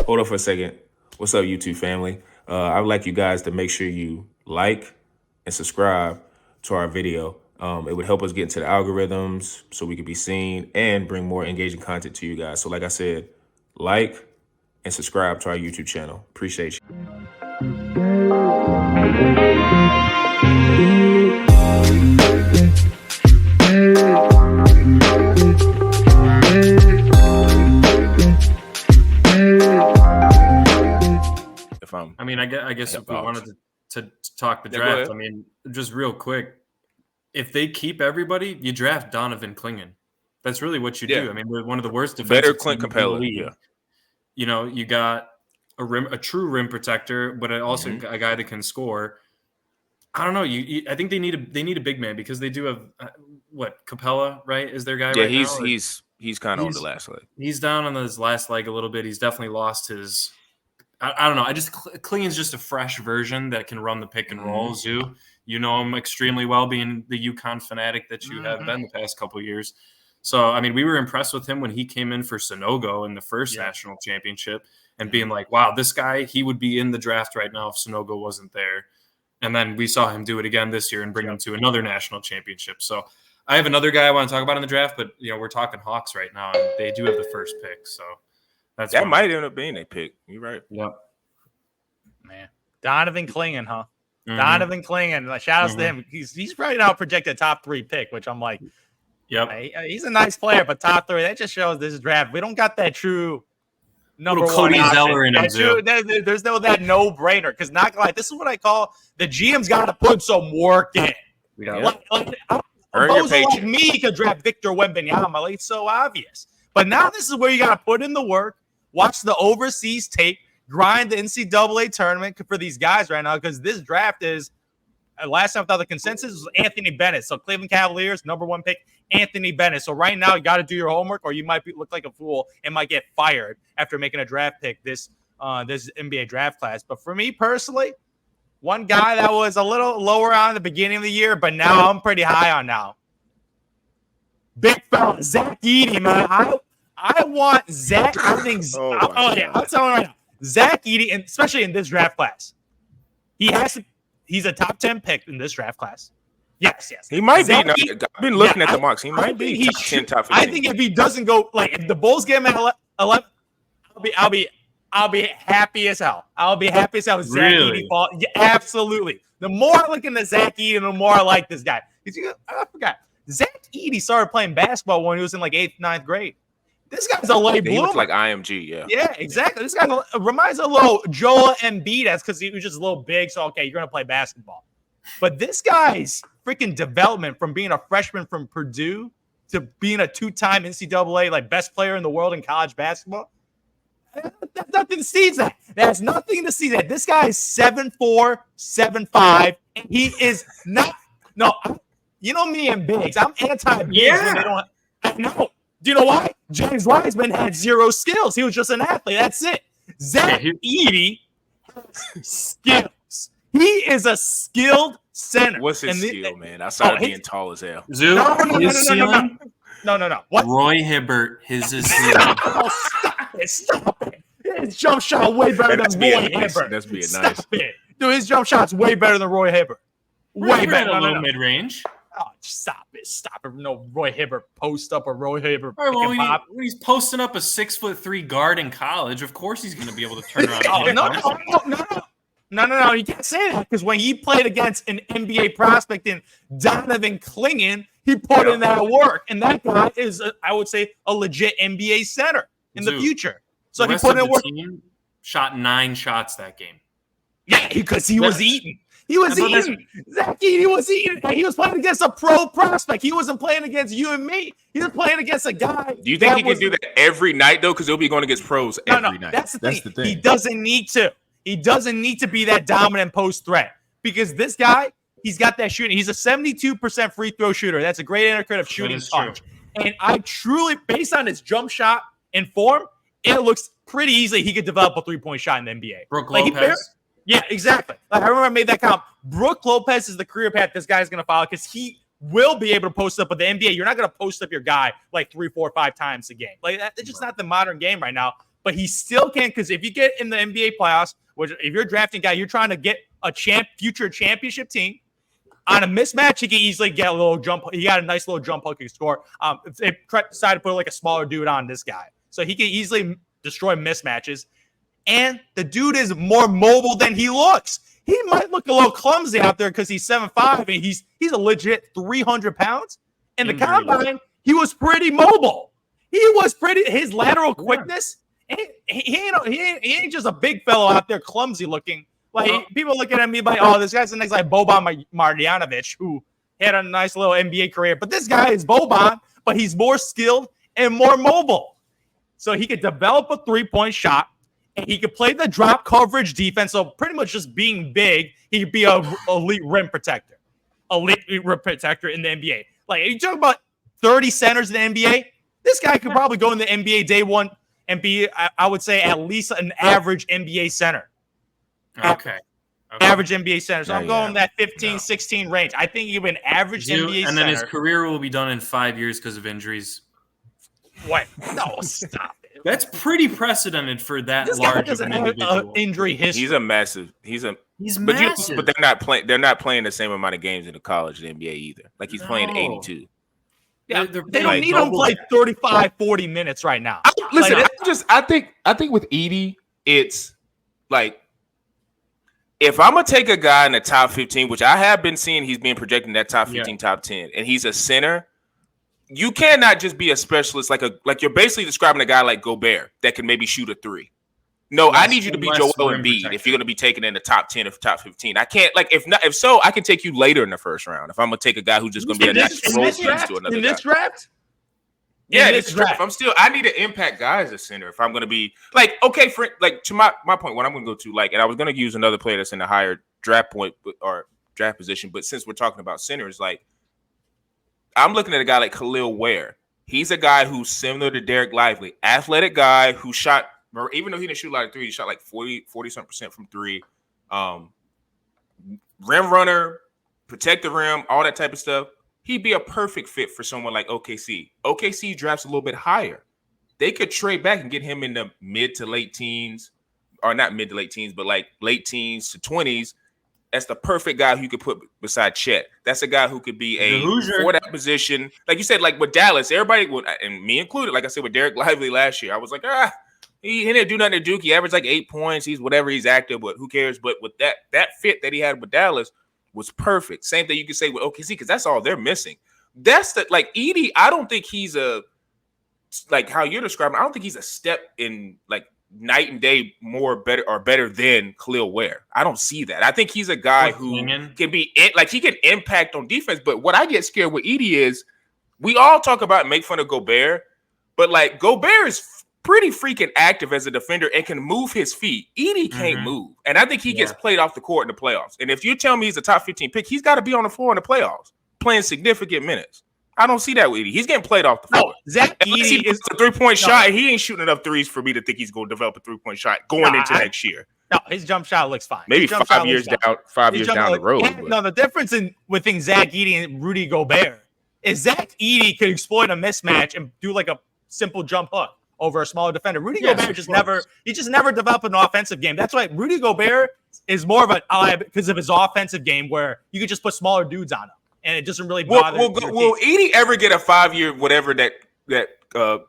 Hold on for a second. What's up, YouTube family? I would like you guys to make sure you like and subscribe to our video. It would help us get into the algorithms so we could be seen and bring more engaging content to you guys. So like I said, like and subscribe to our YouTube channel. Appreciate you. I mean, I guess if we wanted to talk the draft, I mean, just real quick, if they keep everybody, you draft Donovan Clingan. That's really what you do. I mean, we're one of the worst defensive better Clint teams in the Capella. league. Yeah. You know, you got a true rim protector, but also a guy that can score. I don't know. I think they need a big man because they do have Capella, right? Is their guy? Yeah, right now? he's kind of on the last leg. He's down on his last leg a little bit. He's definitely lost his. I don't know. Clingan's just a fresh version that can run the pick and roll. Zoo, you know him extremely well, being the UConn fanatic that you have been the past couple of years. So, I mean, we were impressed with him when he came in for Sonogo in the first national championship and being like, wow, this guy, he would be in the draft right now if Sonogo wasn't there. And then we saw him do it again this year and bring him to another national championship. So I have another guy I want to talk about in the draft, but, you know, we're talking Hawks right now, and they do have the first pick. So that might end up being a pick. You're right. Yep. Man. Donovan Clingan, huh? Donovan Clingan. Shout outs to him. He's right now projected top 3 pick, which I'm like, yep. He's a nice player, but top 3, that just shows this draft. We don't got that true number one. Cody Zeller in him. There's that no-brainer. Because not gonna lie, this is what I call the GM's got to put some work in. Like me could draft Victor Wembanyama. Like, it's so obvious. But now this is where you got to put in the work, watch the overseas tape, grind the NCAA tournament for these guys right now, because this draft is last time without the consensus was Anthony Bennett. So Cleveland Cavaliers, number 1 pick, Anthony Bennett. So right now you got to do your homework, or you might look like a fool and might get fired after making a draft pick this NBA draft class. But for me personally, one guy that was a little lower on the beginning of the year, but now I'm pretty high on now. Big fella, Zach Edey, man. I want Zach. I think. I'll tell him right now. Zach Edey, and especially in this draft class, he's a top 10 pick in this draft class. Yes. He might be. I've been looking at the mocks. He might be top 10, top 15. I think if he doesn't go, like, if the Bulls get him at 11, I'll be happy as hell. I'll be happy as hell. Zach Edey fall. Yeah, absolutely. The more I look into Zach Edey, the more I like this guy. I forgot. Zach Edey started playing basketball when he was in like 8th, 9th grade. This guy's a late bloomer. He looks like IMG, yeah. Yeah, exactly. This guy reminds me of a little Joel Embiid. That's because he was just a little big. So, okay, you're going to play basketball. But this guy's freaking development from being a freshman from Purdue to being a 2-time NCAA, like, best player in the world in college basketball, that's nothing to see that. That's nothing to see that. This guy is 7'4", 7'5", and he is not – no, you know me and bigs. I'm anti-bigs when they don't – I know. Do you know why? James Wiseman had 0 skills. He was just an athlete. That's it. Zach Edey has skills. He is a skilled center. What's his skill, man? Outside of being tall as hell. Zoo, no. What? Roy Hibbert, his is Oh, stop it. His jump shot way better than Roy Hibbert. That's being Stop nice. it. Dude, his jump shot's way better than Roy Hibbert. Way better. No. Mid-range. Oh, stop it. No Roy Hibbert post up or Roy Hibbert pick and pop. When he's posting up a 6'3" guard in college, of course he's going to be able to turn around. No. You can't say that, because when he played against an NBA prospect in Donovan Clingan, he put in that work. And that guy is, I would say, a legit NBA center in the future. So he put in work. Team shot 9 shots that game. Yeah, because he was eating. He was eating. Zach Edey was eating. He was playing against a pro prospect. He wasn't playing against you and me. He was playing against a guy. Do you think he can do that every night, though? Because he'll be going against pros every night. That's the thing. He doesn't need to. He doesn't need to be that dominant post threat, because this guy, he's got that shooting. He's a 72% free throw shooter. That's a great indicator of shooting touch. And I truly, based on his jump shot and form, it looks pretty easy he could develop a 3-point shot in the NBA. Brook Lopez. Yeah, exactly. Like, I remember I made that comment. Brook Lopez is the career path this guy's going to follow, because he will be able to post up with the NBA. You're not going to post up your guy like 3, 4, 5 times a game. Like, that's just not the modern game right now. but he still can't, because if you get in the NBA playoffs, which if you're a drafting guy, you're trying to get a future championship team. On a mismatch, he can easily get a little jump. He got a nice little jump hook he can score. If they decide to put like a smaller dude on this guy, so he can easily destroy mismatches. And the dude is more mobile than he looks. He might look a little clumsy out there because he's 7'5" and he's a legit 300 pounds. In the combine, he was pretty mobile. He was pretty. His lateral quickness. He ain't just a big fellow out there, clumsy looking. Like people look at him, be like, "Oh, this guy's the next like Boban Marjanovic, who had a nice little NBA career." But this guy is Boban, but he's more skilled and more mobile. So he could develop a 3-point shot, and he could play the drop coverage defense. So pretty much just being big, he could be a elite rim protector in the NBA. Like you talk about 30 centers in the NBA, this guy could probably go in the NBA day one and be, I would say, at least an average NBA center. Okay. Average NBA center. So I'm going that 15, 16 range. I think even average NBA center. And then his career will be done in 5 years because of injuries. What? No, stop it. That's pretty precedented for that This guy large of doesn't an have individual. injury history. He's massive. He's But massive. they're not playing. They're not playing the same amount of games in the college and NBA either. Like he's playing 82. Yeah, They're they don't playing need him to double play that. 35, 40 minutes right now. Listen, Like, I think with Edie, it's like if I'm gonna take a guy in the top 15, which I have been seeing, he's being projected in that top 15, top 10, and he's a center. You cannot just be a specialist like you're basically describing a guy like Gobert that can maybe shoot a 3. No, I need you to be Joel Embiid if you're going to be taken in the top 10 or top 15. I can't if so, I can take you later in the first round if I'm going to take a guy who's just going to be a natural role piece to another guy. In this draft? Yeah, this draft. I need to impact guys as center if I'm going to be like, okay, for like to my point, what I'm going to go to, like, and I was going to use another player that's in a higher draft point or draft position, but since we're talking about centers, like I'm looking at a guy like Khalil Ware. He's a guy who's similar to Derek Lively, athletic guy who shot, even though he didn't shoot a lot of threes, he shot like 40-something% from 3. Rim runner, protect the rim, all that type of stuff. He'd be a perfect fit for someone like OKC. OKC drafts a little bit higher. They could trade back and get him in the mid to late teens, or not mid to late teens, but like late teens to 20s. That's the perfect guy who you could put beside Chet. That's a guy who could be for that position. Like you said, like with Dallas, everybody would, and me included, like I said with Derek Lively last year, I was like, he didn't do nothing to Duke. He averaged like 8 points. He's whatever, he's active, but who cares? But with that fit that he had with Dallas was perfect. Same thing you could say with OKC, because that's all they're missing. That's the like Edie. I don't think he's like how you're describing. I don't think he's a step in like night and day better than Khalil Ware. I don't see that. I think he's a guy who can be like he can impact on defense. But what I get scared with Edie is we all talk about and make fun of Gobert, but like Gobert is pretty freaking active as a defender and can move his feet. Edie can't move. And I think he gets played off the court in the playoffs. And if you tell me he's a top 15 pick, he's got to be on the floor in the playoffs, playing significant minutes. I don't see that with Edie. He's getting played off the floor. Zach Edey is a 3-point shot. He ain't shooting enough threes for me to think he's going to develop a 3-point shot going into next year. No, his jump shot looks fine. Maybe 5 years down, 5 years down the road. No, the difference within Zach Edey and Rudy Gobert is Zach Edey could exploit a mismatch and do like a simple jump hook over a smaller defender. Rudy Gobert just never developed an offensive game. That's why Rudy Gobert is more of an ally because of his offensive game, where you could just put smaller dudes on him and it doesn't really bother. Will Edie ever get a 5-year whatever that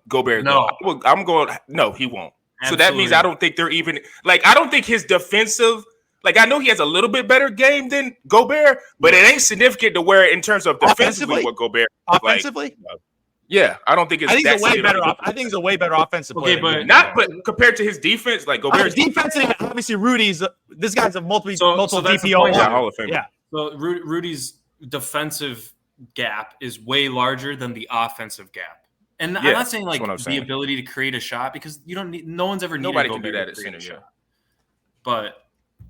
Gobert? No, I'm going. No, he won't. Absolutely. So that means I don't think they're even like. I don't think his defensive. Like I know he has a little bit better game than Gobert, but it ain't significant to where in terms of defensively what Gobert offensively. Like, yeah, I don't think it's. I think it's a way better. I think it's a way better offensive player. But compared to his defense, like Gobert's defense, obviously Rudy's. This guy's a multiple DPO Hall of Famer. Yeah. So Rudy's defensive gap is way larger than the offensive gap. And I'm not saying like the ability to create a shot, because you don't need. No one's ever needed. Nobody can do that at center. Yeah. But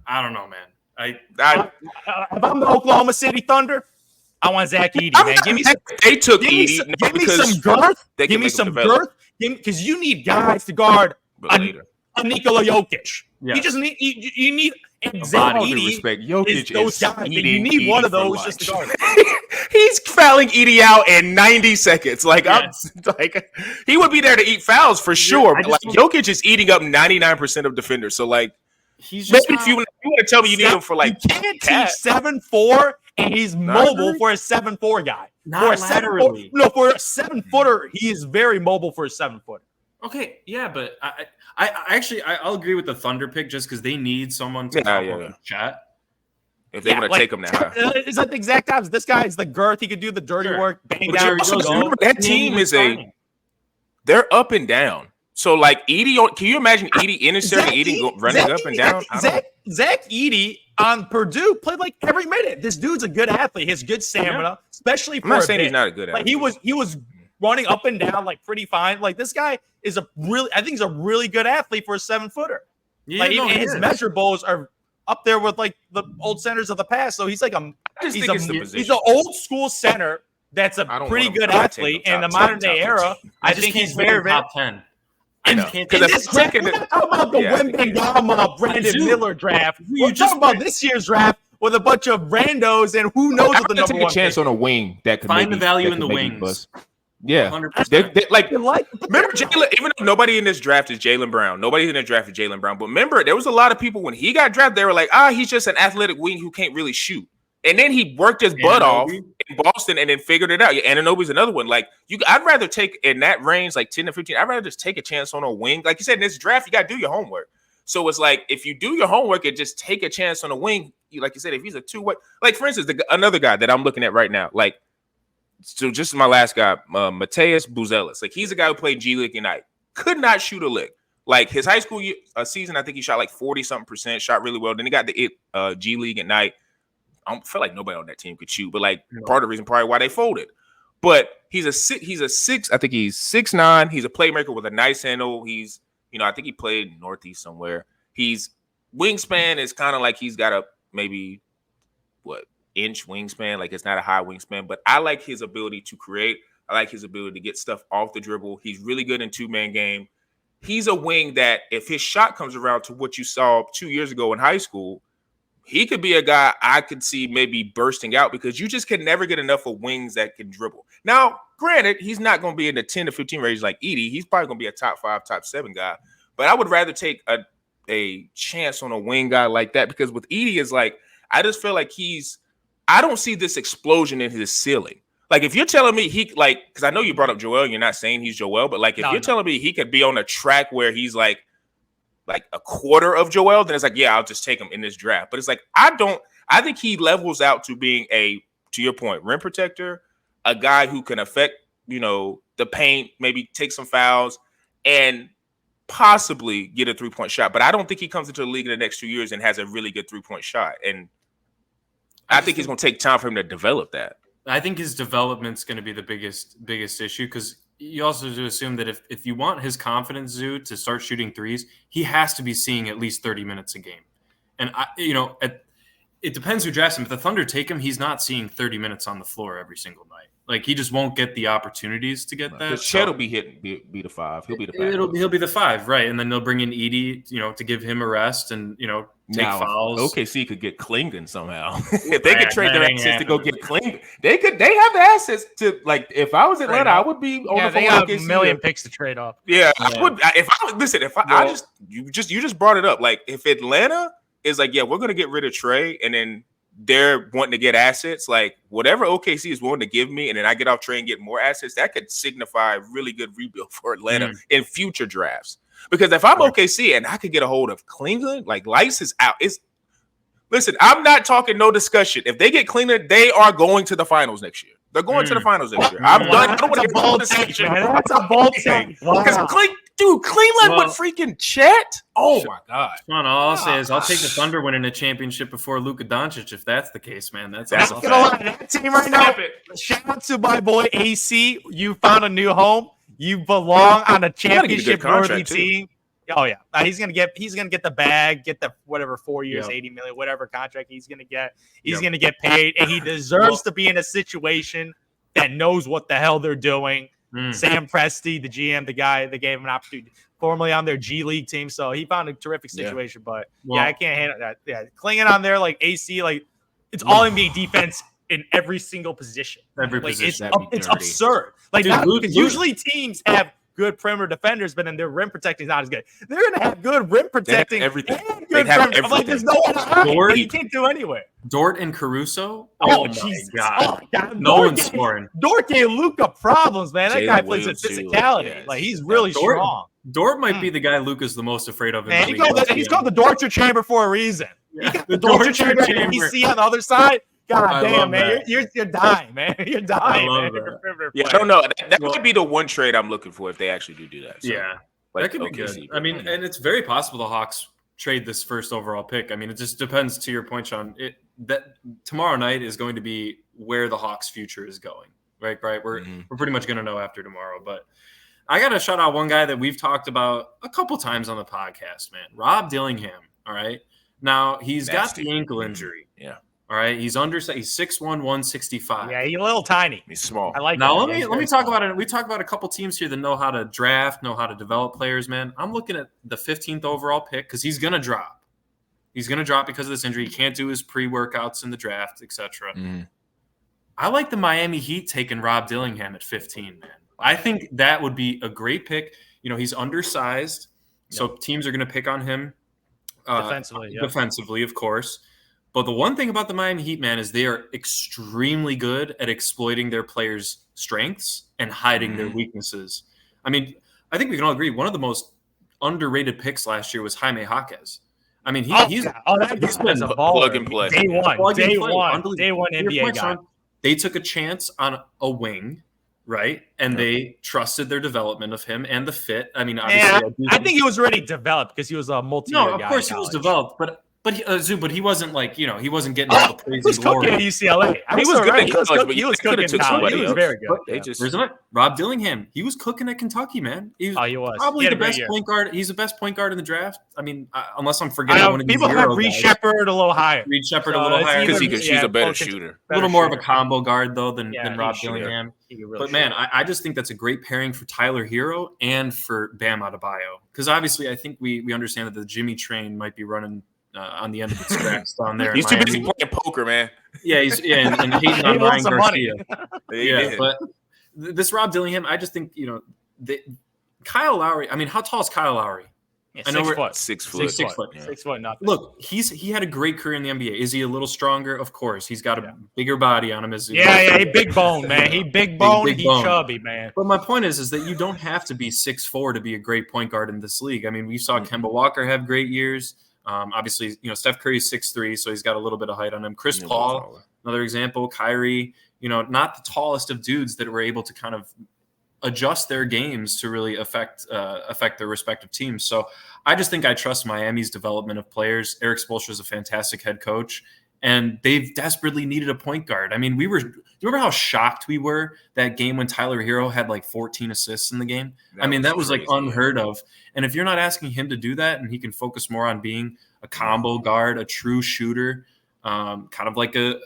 I don't know, man. If I'm the Oklahoma City Thunder, I want Zach Edey, man. Give me some girth. Give me some girth. Because you need guys to guard a Nikola Jokic. Yeah. You just need you need Zach Edey. Respect. Jokic is those guys. You need one of those just to guard. He's fouling Edie out in 90 seconds. Like Yes. I'm like he would be there to eat fouls for sure. I But like just Jokic is eating up 99% of defenders. So like He's just maybe if you want to tell me you need him for like you can't cat. teach 7'4", and he's mobile agree. for a 7'4" guy. Not For a 7'4" laterally. no, for a 7-footer, he is very mobile for a 7-footer. Okay, yeah, but I actually I'll agree with the Thunder pick just because they need someone to chat. If they want to take him that high. It's like the exact opposite. This guy is the girth. He could do the dirty Sure. work, bang But down. Jerry just Jones, go. remember that team is fine. they're up and down. So like Edie, can you imagine Edie in his Zach running Zach up and down? I don't know. Zach Edey on Purdue played like every minute. This dude's a good athlete. He has good stamina, especially for I'm not a saying big. he's not a good Like athlete. he was running up and down like pretty fine. Like this guy is I think he's a really good athlete for a 7-footer. Yeah, Like no, even he his is. measurables are up there with like the old centers of the past. So he's like I just he's think it's the position. he's an old school center that's a I don't pretty want him- good I would take athlete him in the top 10, modern day top era. 15. I just think can't he's pick very, him very top 10. I know. can't Because take if this it's draft, taking we're not talking about the Yeah, I think he is. Wembanyama, Brandon Zoo. Miller draft. You We're just talking about this year's draft with a bunch of randos and who knows I what the would number take one a chance pick. on a wing that could Find maybe, the value that in the could maybe wings. bust. Yeah, 100%. they like. You like, Remember Jalen? Even though nobody in this draft is Jalen Brown, nobody in the draft is Jalen Brown. But remember, there was a lot of people when he got drafted. They were like, he's just an athletic wing who can't really shoot. And then he worked his butt off in Boston and then figured it out. Yeah, Anunoby's another one. Like I'd rather take in that range, like 10 to 15. I'd rather just take a chance on a wing. Like you said, in this draft, you got to do your homework. So it's like if you do your homework and just take a chance on a wing, like you said, if he's a two-way, like for instance, another guy that I'm looking at right now, like. So just my last guy, Mateus Buzelis. Like he's a guy who played G League Ignite. Could not shoot a lick. Like his high school season, I think he shot like 40-something%, shot really well. Then he got the G League Ignite. I don't feel like nobody on that team could shoot, but like part of the reason probably why they folded. But he's a six. I think he's 6'9". He's a playmaker with a nice handle. He's, I think he played Northeast somewhere. He's wingspan is kind of like he's got a maybe inch wingspan. Like it's not a high wingspan, but I like his ability to create. I like his ability to get stuff off the dribble. He's really good in two-man game. He's a wing that if his shot comes around to what you saw 2 years ago in high school, he could be a guy I could see maybe bursting out because you just can never get enough of wings that can dribble. Now, granted, he's not going to be in the 10 to 15 range like Edie. He's probably going to be a top 5, top 7 guy. But I would rather take a chance on a wing guy like that because with Edie is like, I just feel like I don't see this explosion in his ceiling. Like if you're telling me because I know you brought up Joel, you're not saying he's Joel, but like if you're telling me he could be on a track where he's like a quarter of Joel, then it's like, yeah, I'll just take him in this draft. But it's like, I think he levels out to being to your point, rim protector, a guy who can affect, the paint, maybe take some fouls and possibly get a 3-point shot. But I don't think he comes into the league in the next 2 years and has a really good 3-point shot. And I think it's going to take time for him to develop that. I think his development's going to be the biggest issue because you also have to assume that if you want his confidence Zoo to start shooting threes, he has to be seeing at least 30 minutes a game. And it depends who drafts him. If the Thunder take him, he's not seeing 30 minutes on the floor every single night. Like he just won't get the opportunities to get that. Because Chet will be be the 5. He'll be the 5. He'll be the 5, right? And then they'll bring in Edie, to give him a rest and take fouls. OKC could get Klingon somehow. If they could trade their that ain't assets to go get Klingon, they have the assets to like. If I was Atlanta, I would be on the they phone got with a OKC. million picks to trade off. Yeah, I would. You just brought it up. Like if Atlanta is like, yeah, we're gonna get rid of Trey, and then they're wanting to get assets, like whatever OKC is willing to give me, and then I get off Trey and get more assets, that could signify a really good rebuild for Atlanta in future drafts. Because if I'm OKC and I could get a hold of Klingon, like Lice is out. Listen, I'm not talking no discussion. If they get Klingon, they are going to the finals next year. They're going to the finals next year. I'm done. I don't want to get no discussion. That's a bold take. Because Cleveland with freaking Chet. Oh my God. Sean, all I'll say is I'll take the Thunder winning a championship before Luka Doncic if that's the case, man. That's not gonna lie, that team right now. Shout out to my boy AC. You found a new home. You belong on a championship worthy team. Oh yeah, he's gonna get the bag, get the whatever 4 years, 80 million, whatever contract he's gonna get. He's gonna get paid, and he deserves to be in a situation that knows what the hell they're doing. Sam Presti, the GM, the guy that gave him an opportunity, formerly on their G League team, so he found a terrific situation. But I can't handle that. Yeah, clinging on there like AC, like it's all NBA defense in every single position. Every Like position. it's absurd. Like Dude, because usually teams have good perimeter defenders, but then their rim protecting is not as good. They're gonna have good rim protecting everything. and They'd good have perimeter. I'm like, there's no everything. one to hide. Dort- Like, you can't do anywhere. Dort and Caruso. Oh, my Jesus. God. Oh, God. No Dort one's gave- scoring. Dort gave Luka problems, man. That Jalen guy plays with Williams, too. physicality. Yes. Like he's really Dort- strong. Dort might be the guy Luka's the most afraid of in Man, the league. he's called the Dortcher chamber for a reason. Yeah, You got the the Dortcher Dortcher chamber. chamber. You see on the other side. God I damn, love man, that. you're dying, man. You're dying, love man. that. You're a perimeter Yeah, I player. don't know. That Well- might be the one trade I'm looking for if they actually do that. So, Yeah, like that could be OKC, good. but I mean, and it's very possible the Hawks trade this first overall pick. I mean, it just depends. To your point, Sean, that tomorrow night is going to be where the Hawks' future is going. Right. We're pretty much going to know after tomorrow. But I got to shout out one guy that we've talked about a couple times on the podcast, man. Rob Dillingham. All right. Now he's got Nasty. the ankle injury. Yeah. All right. He's 6'1", 165. Yeah, he's a little tiny. He's small. I like Now that. let me He's talk very small. about it. We talk about a couple teams here that know how to draft, know how to develop players. Man, I'm looking at the 15th overall pick because he's gonna drop. He's gonna drop because of this injury. He can't do his pre-workouts in the draft, etc. I like the Miami Heat taking Rob Dillingham at 15. Man, I think that would be a great pick. You know, he's undersized, so teams are gonna pick on him defensively, of course. But the one thing about the Miami Heat, man, is they are extremely good at exploiting their players' strengths and hiding their weaknesses. I mean, I think we can all agree one of the most underrated picks last year was Jaime Jaquez. I mean, that he's guy's a Plug baller. and play. Day one, Plug and day play. one, Unbelievable. day one To your NBA point, guy. Sean, they took a chance on a wing, right? And they trusted their development of him and the fit. I mean, obviously, Yeah, I think he was already developed because he was a multi-year no, of guy course in he was college. developed, but he wasn't like he wasn't getting all the praise He was and glory. cooking at UCLA. He was good in college, but He was they coulda cooking in took college. somebody He was else. very good. But they Yeah. just Isn't it? Rob Dillingham, he was cooking at Kentucky, man. He He was. probably He had the a great best year. point guard. He's the best point guard in the draft. I mean, unless I'm forgetting I know, one of these people have Euro Reed guys. Shepard a little higher. Reed Shepard So a little it's higher. either- because she's yeah, a better focus- shooter. A little more of a combo guard though than Rob he's a shooter. Dillingham. He's a real But man, shooter. I just think that's a great pairing for Tyler Hero and for Bam Adebayo. Because obviously, I think we understand that the Jimmy train might be running on the end of its tracks down there. He's in too Miami. busy playing poker, man. Yeah, and hating He on wants Ryan some money. Garcia. He Yeah, did. but this Rob Dillingham, I just think Kyle Lowry. I mean, how tall is Kyle Lowry? Yeah, I know 6 foot. foot. 6 foot. 6 foot. Yeah. 6 foot, nothing. Look, he had a great career in the NBA. Is he a little stronger? Of course. He's got a bigger body on him. Yeah, he big bone, man. He big bone. big He bone. chubby, man. But my point is that you don't have to be 6'4" to be a great point guard in this league. I mean, we saw Kemba Walker have great years. Obviously, Steph Curry's 6'3", so he's got a little bit of height on him. Chris Paul, another example. Kyrie, not the tallest of dudes that were able to kind of adjust their games to really affect their respective teams. So I just think I trust Miami's development of players. Eric Spoelstra is a fantastic head coach, and they've desperately needed a point guard. I mean, do you remember how shocked we were that game when Tyler Hero had like 14 assists in the game? That was like unheard of. And if you're not asking him to do that and he can focus more on being a combo guard, a true shooter, kind of like a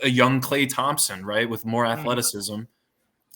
young Klay Thompson, right, with more athleticism,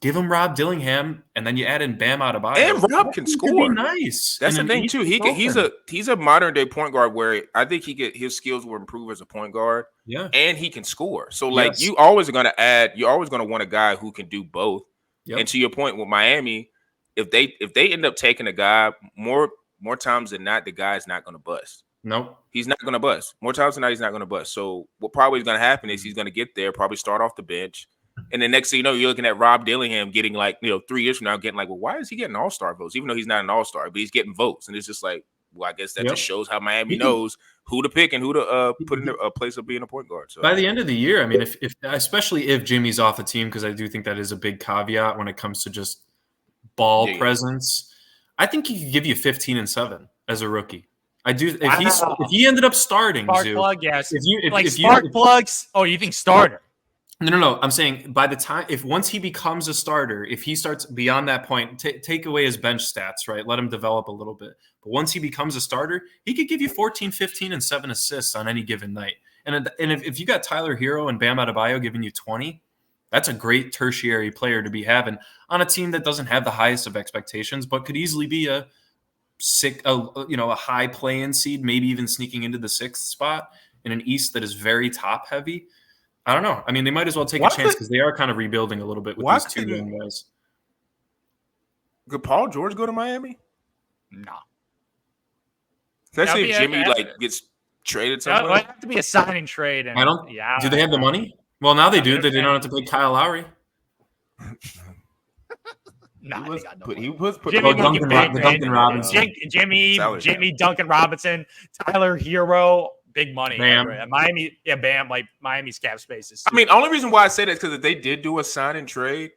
give him Rob Dillingham, and then you add in Bam Adebayo. And Rob can score. Nice. That's the thing too. He's a modern day point guard where I think his skills will improve as a point guard. Yeah, and he can score. So Yes. you're always going to want a guy who can do both. Yep. And to your point with Miami, if they end up taking a guy more times than not, the guy is not going to bust. Nope. He's not going to bust. More times than not, he's not going to bust. So what probably is going to happen is he's going to get there, probably start off the bench. And the next thing you know, you're looking at Rob Dillingham getting 3 years from now, getting well, why is he getting all-star votes? Even though he's not an all-star, but he's getting votes. And it's just well, I guess that just shows how Miami knows who to pick and who to put in a place of being a point guard. So by the end of the year, I mean, if especially if Jimmy's off the team, because I do think that is a big caveat when it comes to just ball presence, I think he could give you 15 and 7 as a rookie. I do. If he ended up starting, Spark Zoo, plug, yes. if Spark plugs. Oh, you think starter? No. I'm saying by the time, once he becomes a starter, if he starts beyond that point, take away his bench stats, right? Let him develop a little bit. But once he becomes a starter, he could give you 14, 15, and 7 assists on any given night. And if you got Tyler Hero and Bam Adebayo giving you 20, that's a great tertiary player to be having on a team that doesn't have the highest of expectations, but could easily be a high play-in seed, maybe even sneaking into the 6th spot in an East that is very top heavy. I don't know. I mean, they might as well take Why a chance could- because they are kind of rebuilding a little bit with Why these two couldn't- young guys. Could Paul George go to Miami? No. Especially Yeah, if Jimmy yeah. like gets traded It somewhere. would have to be a signing trade. And, I don't. Yeah. Do they have the money? Well, now they do. they're- They don't have to pay Kyle Lowry. Nah, they got no money. He was put. Jimmy Oh, Duncan Duncan, the Duncan Robinson. Jimmy Duncan Robinson, Tyler Hero, big money. Bam. Miami, yeah, Bam. Like Miami's cap space is. I mean, only reason why I say that is because if they did do a sign and trade,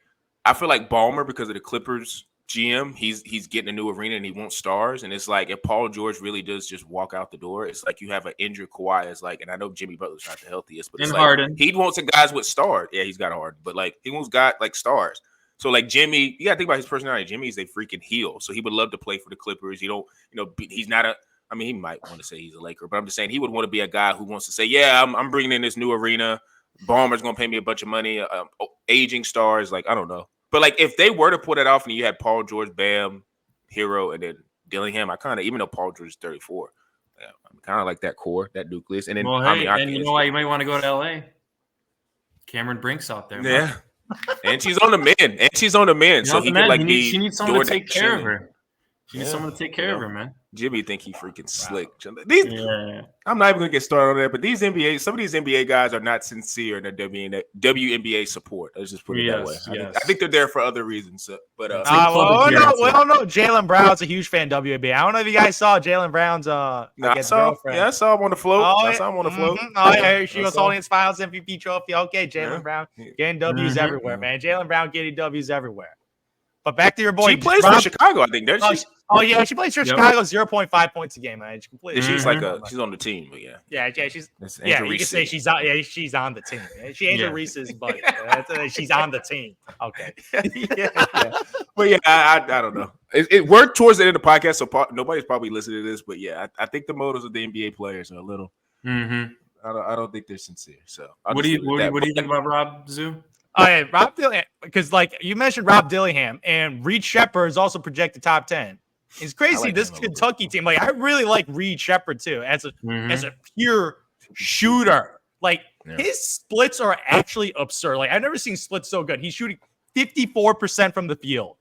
I feel like Ballmer, because of the Clippers GM, he's getting a new arena and he wants stars. And it's like if Paul George really does just walk out the door, it's like you have an injured Kawhi. It's like, and I know Jimmy Butler's not the healthiest, but it's And like Harden. he wants some guys with stars. Yeah, he's got a Harden, but like he wants guys like stars. So like Jimmy, you gotta think about his personality. Jimmy's a freaking heel, so he would love to play for the Clippers. He's not a. I mean, he might want to say he's a Laker, but I'm just saying he would want to be a guy who wants to say, yeah, I'm bringing in this new arena. Ballmer's going to pay me a bunch of money. Aging stars, like, I don't know. But, like, if they were to pull that off and you had Paul George, Bam, Hero, and then Dillingham, I kind of, even though Paul George is 34, I'm kind of like that core, that nucleus. And then, Well, I hey, mean, and you know why you might want to go to LA? Cameron Brink's out there. yeah. And she's on the men. So he could, like, be she needs someone to take care of DoorDash. her. She needs someone to take care of her, man. Jimmy think he freaking slick. Yeah. I'm not even gonna get started on that, but some of these NBA guys are not sincere in their WNBA support. Let's just put it that way. Yes. I think they're there for other reasons. But Club we appearances. all know Jaylen Brown's a huge fan of WNBA. I don't know if you guys saw Jaylen Brown's I saw him on the float. Oh, I saw him on the float. Oh, yeah, she I was saw holding his finals MVP trophy. Okay, Jaylen Yeah. Brown getting W's Mhm. everywhere, man. Jaylen Brown getting W's everywhere. But back to your boy. She plays Rob- for Chicago, I think. Doesn't she? Oh yeah, she plays for Yep. Chicago. 0.5 points a game, man. She completely. She's like she's on the team, but yeah. Yeah, she's That's yeah. Angel You can Reese. say she's on the team. She ain't Yeah. Reese's, but she's on the team. Okay. yeah. But yeah, I don't know. It worked towards the end of the podcast, so nobody's probably listening to this. But yeah, I think the motives of the NBA players are a little. Mm-hmm. I don't think they're sincere. So What do you think about Rob Zoo? Oh yeah, Rob Dillingham, because like you mentioned Rob Dillingham and Reed Shepherd is also projected top 10. It's crazy. like This him a little Kentucky team, like I really like Reed Shepherd too, as a Mhm. pure shooter. Like Yeah. his splits are actually absurd. Like I've never seen splits so good. He's shooting 54% from the field,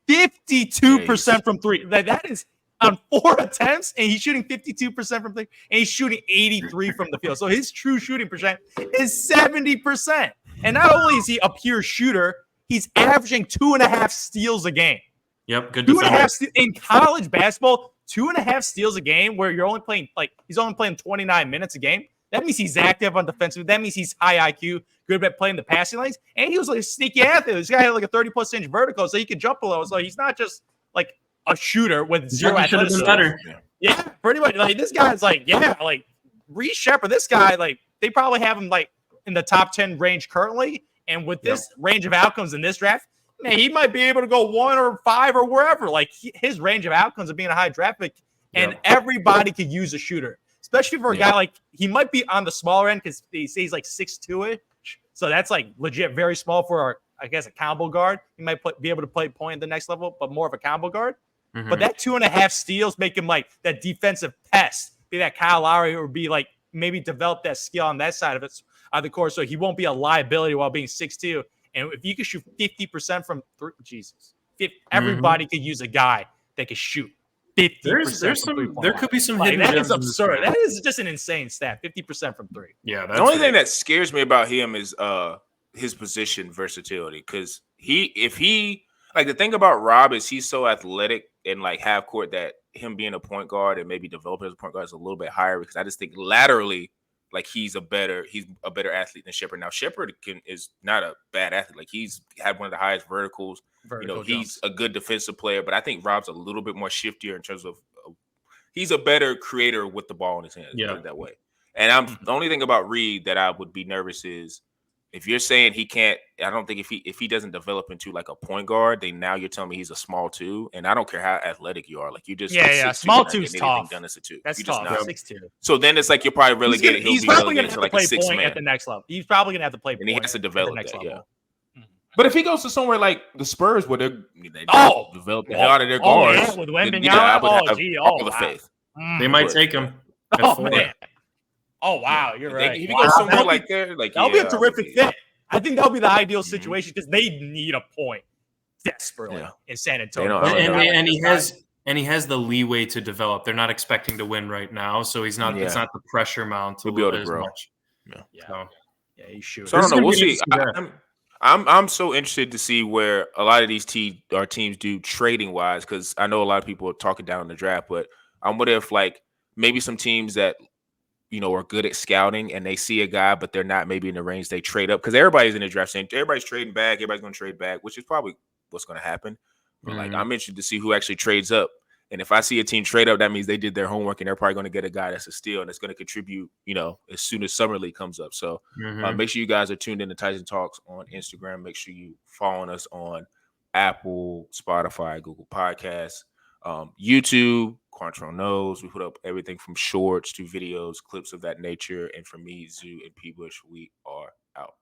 52% from three. That is on 4 attempts, and he's shooting 52% from three, and he's shooting 83 from the field. So his true shooting percent is 70%. And not only is he a pure shooter, he's averaging 2.5 steals a game. Yep, good 2.5 defender. in college basketball, 2.5 steals a game where you're only playing he's only playing 29 minutes a game. That means he's active on defensive. That means he's high IQ, good at playing the passing lanes, and he was like a sneaky athlete. This guy had like a 30+ inch vertical, so he could jump below. So he's not just like a shooter with zero Should have been athleticism. better. Yeah, pretty much. Like this guy's like Reed Shepherd. This guy, like they probably have him like in the top 10 range currently, and with this range of outcomes in this draft, man, he might be able to go 1 or 5 or wherever. Like his range of outcomes of being a high draft pick, and everybody could use a shooter, especially for a guy like he might be on the smaller end because they say he's like 6'2", so that's like legit very small for I guess a combo guard. He might be able to play point at the next level, but more of a combo guard. Mhm. But that 2.5 steals make him like that defensive pest, be that Kyle Lowry, or be like maybe develop that skill on that side of it on the court, so he won't be a liability while being 6'2". And if you could shoot 50% from three, everybody could use a guy that could shoot 50%. There could be some Like, hidden that gems is in this absurd. draft. That is just an insane stat. 50% from three. Yeah, The only thing that scares me about him is his position versatility. Because the thing about Rob is he's so athletic and like half court that him being a point guard and maybe developing as a point guard is a little bit higher, because I just think laterally, like he's a better athlete than Shepherd. Now Shepherd is not a bad athlete. Like he's had one of the highest verticals. He's a good defensive player, but I think Rob's a little bit more shiftier in terms of he's a better creator with the ball in his hands. Yeah. Put it that way. And the only thing about Reed that I would be nervous is if you're saying he can't. I don't think if he doesn't develop into like a point guard, then now you're telling me he's a small 2, and I don't care how athletic you are. Like you just Small 2 is tough. Done as a 2. That's you tough. just not. 6'2". So then it's like you're probably relegated. He's probably going to have to play point at the next level. He's probably going to have to play and he has to develop that. Yeah. But But if he goes to somewhere like the Spurs, where they develop the hell out of their Oh, guards, yeah, with then, Wembanyama? I would have Oh, gee, all oh, the wow. faith. They might take him. Oh man. Oh wow, you're right. If you Wow, go somewhere that'll like there, like that'll be a yeah, terrific fit. I think that'll be the ideal Mhm. situation because they need a point desperately Yeah. in San They Antonio. don't- I don't And, know. and he has the leeway to develop. They're not expecting to win right now, so he's not. It's Yeah. not the pressure mount to He'll be able to as grow. much. Yeah, So, yeah, he's shooting. So I This don't is know. gonna We'll be an see. interesting draft. I'm so interested to see where a lot of these teams do trading wise, because I know a lot of people are talking down in the draft, but I wonder if like maybe some teams that are good at scouting and they see a guy, but they're not maybe in the range, they trade up because everybody's in the draft saying everybody's trading back, everybody's going to trade back, which is probably what's going to happen. But like Mhm. I'm interested to see who actually trades up. And if I see a team trade up, that means they did their homework and they're probably going to get a guy that's a steal and it's going to contribute, as soon as Summer League comes up. So Mhm. make sure you guys are tuned in to Tyson Talks on Instagram. Make sure you following us on Apple, Spotify, Google Podcasts, YouTube. Quantrell knows we put up everything from shorts to videos, clips of that nature. And for me, Zoo and P Bush, we are out.